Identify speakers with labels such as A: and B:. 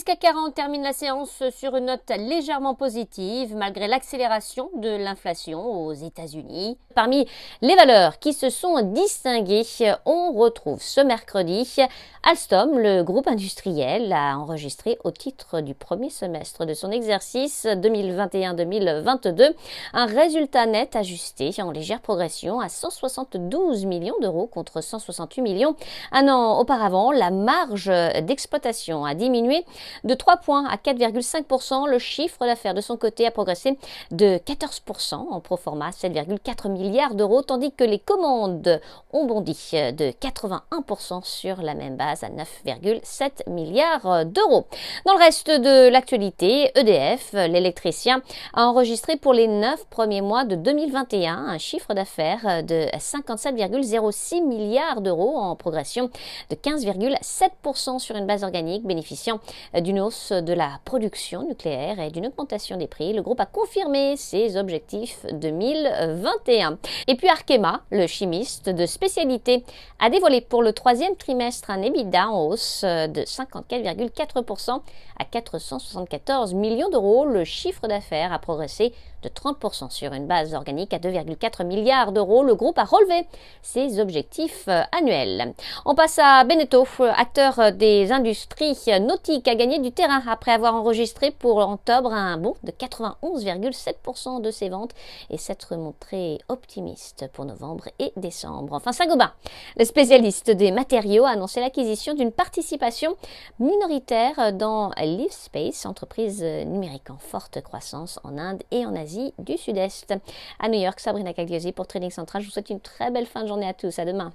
A: CAC 40 termine la séance sur une note légèrement positive malgré l'accélération de l'inflation aux États-Unis. Parmi les valeurs qui se sont distinguées, on retrouve ce mercredi Alstom, le groupe industriel, a enregistré au titre du premier semestre de son exercice 2021-2022 un résultat net ajusté en légère progression à 172 millions d'euros contre 168 millions un an auparavant. La marge d'exploitation a diminué de 3 points à 4,5%. Le chiffre d'affaires de son côté a progressé de 14% en proforma 7,4 milliards d'euros, tandis que les commandes ont bondi de 81% sur la même base à 9,7 milliards d'euros. Dans le reste de l'actualité, EDF, l'électricien, a enregistré pour les 9 premiers mois de 2021 un chiffre d'affaires de 57,06 milliards d'euros en progression de 15,7% sur une base organique, bénéficiant d'une hausse de la production nucléaire et d'une augmentation des prix. Le groupe a confirmé ses objectifs 2021. Et puis Arkema, le chimiste de spécialité, a dévoilé pour le troisième trimestre un EBITDA en hausse de 54,4% à 474 millions d'euros. Le chiffre d'affaires a progressé de 30% sur une base organique à 2,4 milliards d'euros. Le groupe a relevé ses objectifs annuels. On passe à Beneteau, acteur des industries nautiques, a gagné du terrain après avoir enregistré pour octobre un bond de 91,7% de ses ventes et s'être montré optimiste pour novembre et décembre. Enfin, Saint-Gobain, le spécialiste des matériaux, a annoncé l'acquisition d'une participation minoritaire dans LiveSpace, entreprise numérique en forte croissance en Inde et en Asie du Sud-Est. À New York, Sabrina Cagliosi pour Trading Central. Je vous souhaite une très belle fin de journée à tous. À demain.